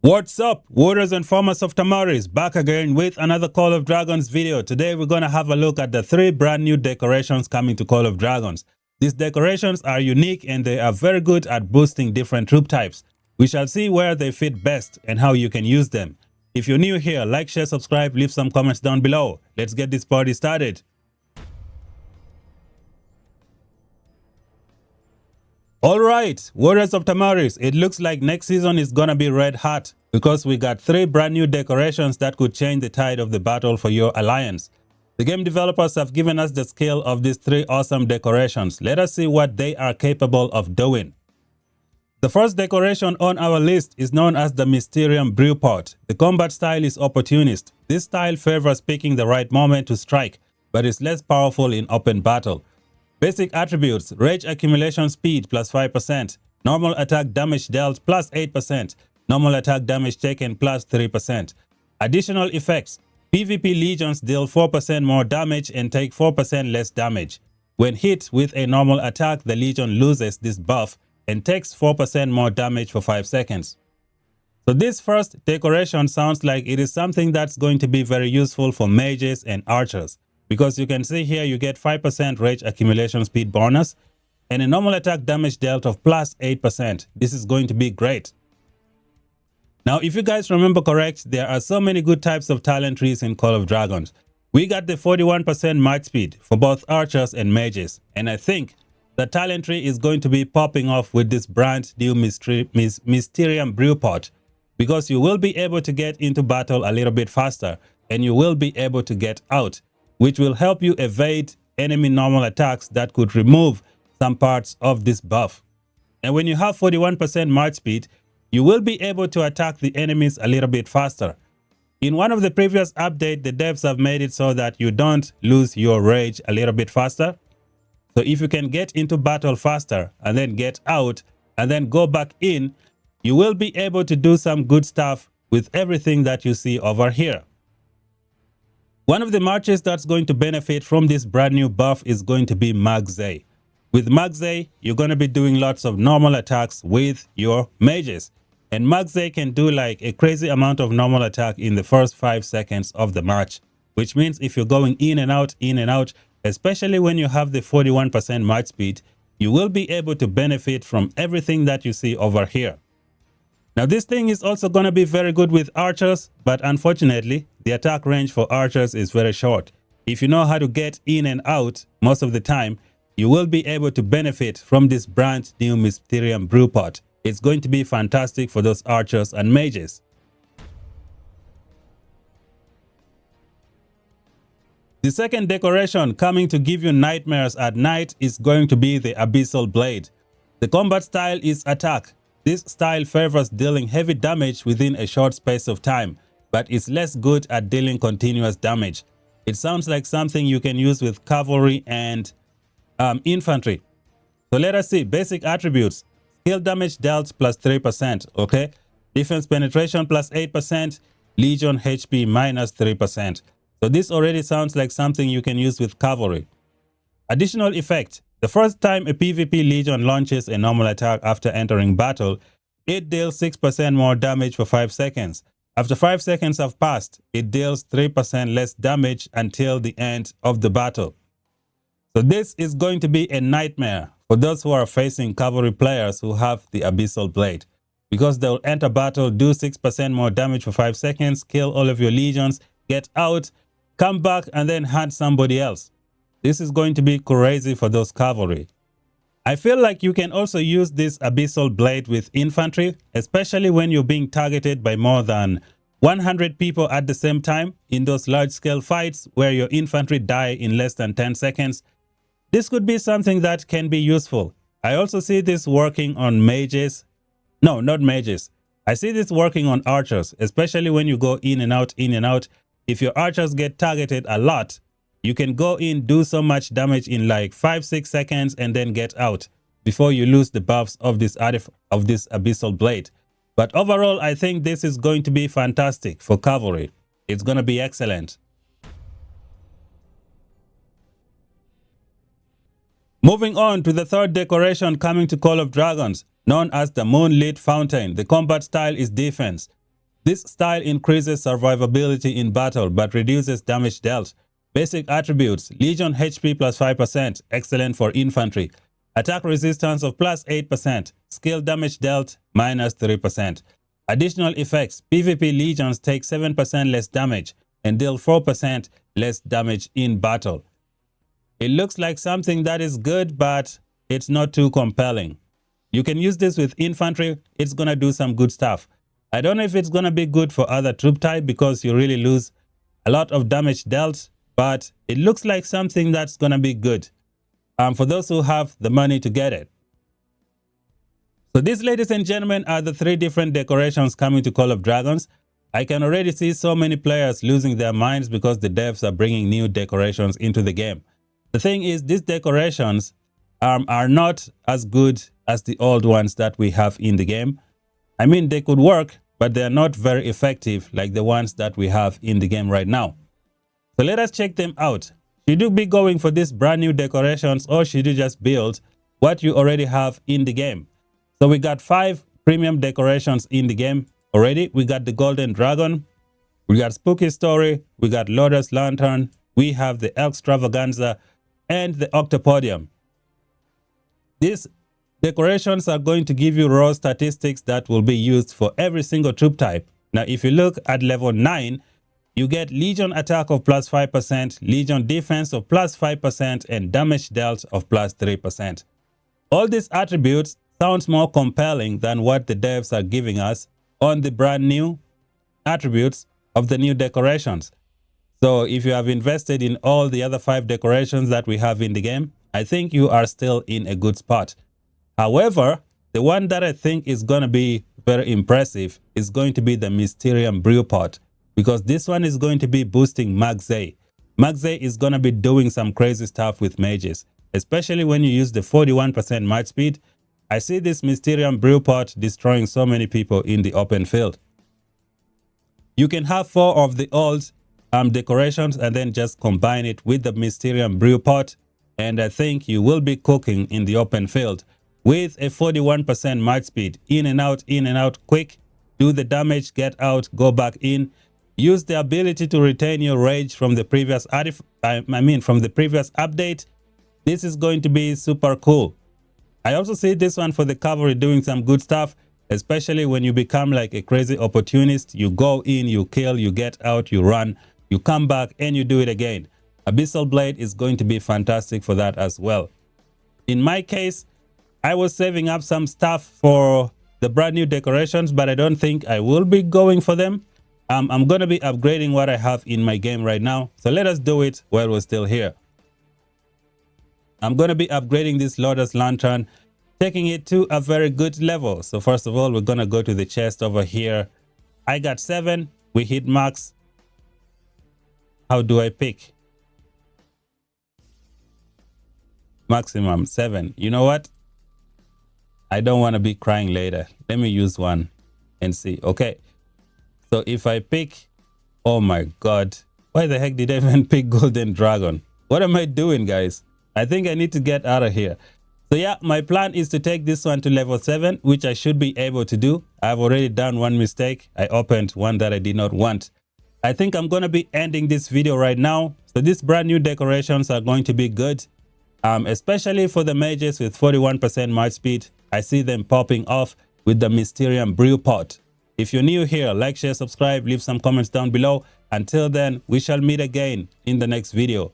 What's up, warriors and farmers of Tamaris, back again with another Call of Dragons video. Today we're going to have a look at the 3 brand new decorations coming to Call of Dragons. These decorations are unique and they are very good at boosting different troop types. We shall see where they fit best and how you can use them. If you're new here, like, share, subscribe, leave some comments down below. Let's get this party started. Alright, Warriors of Tamaris, it looks like next season is gonna be red hot because we got 3 brand new decorations that could change the tide of the battle for your alliance. The game developers have given us the scale of these 3 awesome decorations. Let us see what they are capable of doing. The first decoration on our list is known as the MYSTERIUM BREWPOT. The combat style is opportunist. This style favors picking the right moment to strike, but is less powerful in open battle. Basic attributes: rage accumulation speed plus 5%, normal attack damage dealt plus 8%, normal attack damage taken plus 3%. Additional effects: PvP legions deal 4% more damage and take 4% less damage. When hit with a normal attack, the legion loses this buff and takes 4% more damage for 5 seconds. So this first decoration sounds like it is something that's going to be very useful for mages and archers. Because you can see here you get 5% rage accumulation speed bonus and a normal attack damage dealt of plus 8%. This is going to be great. Now, if you guys remember correct, there are so many good types of talent trees in Call of Dragons. We got the 41% might speed for both archers and mages. And I think the talent tree is going to be popping off with this brand new MYSTERIUM BREWPOT, because you will be able to get into battle a little bit faster and you will be able to get out, which will help you evade enemy normal attacks that could remove some parts of this buff. And when you have 41% march speed, you will be able to attack the enemies a little bit faster. In one of the previous updates, the devs have made it so that you don't lose your rage a little bit faster. So if you can get into battle faster and then get out and then go back in, you will be able to do some good stuff with everything that you see over here. One of the marches that's going to benefit from this brand new buff is going to be Magzay. With Magzay, you're going to be doing lots of normal attacks with your mages. And Magzay can do like a crazy amount of normal attack in the first 5 seconds of the march. Which means if you're going in and out, especially when you have the 41% march speed, you will be able to benefit from everything that you see over here. Now this thing is also going to be very good with archers, but unfortunately, the attack range for archers is very short. If you know how to get in and out most of the time, you will be able to benefit from this brand new MYSTERIUM BREWPOT. It's going to be fantastic for those archers and mages. The second decoration coming to give you nightmares at night is going to be the Abyssal Blade. The combat style is attack. This style favors dealing heavy damage within a short space of time, but is less good at dealing continuous damage. It sounds like something you can use with cavalry and infantry. So let us see. Basic attributes: skill damage dealt plus 3%, okay? Defense penetration plus 8%, legion HP minus 3%. So this already sounds like something you can use with cavalry. Additional effect: the first time a PvP legion launches a normal attack after entering battle, it deals 6% more damage for 5 seconds. After 5 seconds have passed, it deals 3% less damage until the end of the battle. So this is going to be a nightmare for those who are facing cavalry players who have the Abyssal Blade, because they'll enter battle, do 6% more damage for 5 seconds, kill all of your legions, get out, come back, and then hunt somebody else. This is going to be crazy for those cavalry. I feel like you can also use this Abyssal Blade with infantry, especially when you're being targeted by more than 100 people at the same time in those large-scale fights where your infantry die in less than 10 seconds. This could be something that can be useful. I also see this working on mages. No, not mages. I see this working on archers, especially when you go in and out, If your archers get targeted a lot, you can go in, do so much damage in like 5-6 seconds and then get out before you lose the buffs of this Abyssal Blade. But overall, I think this is going to be fantastic for cavalry. It's going to be excellent. Moving on to the third decoration coming to Call of Dragons, known as the Moonlit Fountain. The combat style is defense. This style increases survivability in battle but reduces damage dealt. Basic attributes: Legion HP plus 5%, excellent for infantry. Attack resistance of plus 8%, skill damage dealt minus 3%. Additional effects: PvP Legions take 7% less damage and deal 4% less damage in battle. It looks like something that is good, but it's not too compelling. You can use this with infantry. It's going to do some good stuff. I don't know if it's going to be good for other troop type because you really lose a lot of damage dealt, but it looks like something that's going to be good for those who have the money to get it. So these, ladies and gentlemen, are the 3 different decorations coming to Call of Dragons. I can already see so many players losing their minds because the devs are bringing new decorations into the game. The thing is, these decorations are not as good as the old ones that we have in the game. I mean, they could work, but they're not very effective like the ones that we have in the game right now. So let us check them out. Should you be going for these brand new decorations, or should you just build what you already have in the game? So we got 5 premium decorations in the game already. We got the Golden Dragon, we got Spooky Story, we got Lotus Lantern, we have the Extravaganza, and the Octopodium. These decorations are going to give you raw statistics that will be used for every single troop type. Now, if you look at level 9, you get Legion attack of plus 5%, Legion defense of plus 5%, and damage dealt of plus 3%. All these attributes sounds more compelling than what the devs are giving us on the brand new attributes of the new decorations. So if you have invested in all the other 5 decorations that we have in the game, I think you are still in a good spot. However, the one that I think is going to be very impressive is going to be the Mysterium BREWPOT, because this one is going to be boosting Magzay. Magzay is going to be doing some crazy stuff with mages, especially when you use the 41% march speed. I see this Mysterium BREWPOT destroying so many people in the open field. You can have 4 of the old decorations and then just combine it with the Mysterium BREWPOT, and I think you will be cooking in the open field with a 41% march speed. In and out quick, do the damage, get out, go back in. Use the ability to retain your rage from the previous from the previous update. This is going to be super cool. I also see this one for the cavalry doing some good stuff, especially when you become like a crazy opportunist. You go in, you kill, you get out, you run, you come back, and you do it again. Abyssal Blade is going to be fantastic for that as well. In my case, I was saving up some stuff for the brand new decorations, but I don't think I will be going for them. I'm going to be upgrading what I have in my game right now. So let us do it while we're still here. I'm going to be upgrading this Lotus Lantern, taking it to a very good level. So first of all, we're going to go to the chest over here. I got 7. We hit max. How do I pick? Maximum 7. You know what? I don't want to be crying later. Let me use one and see. Okay. So if I pick, oh my God, why the heck did I even pick Golden Dragon? What am I doing, guys? I think I need to get out of here. So yeah, my plan is to take this one to level 7, which I should be able to do. I've already done one mistake. I opened one that I did not want. I think I'm going to be ending this video right now. So these brand new decorations are going to be good, especially for the mages with 41% march speed. I see them popping off with the Mysterium BREWPOT. If you're new here, like, share, subscribe, leave some comments down below. Until then, we shall meet again in the next video.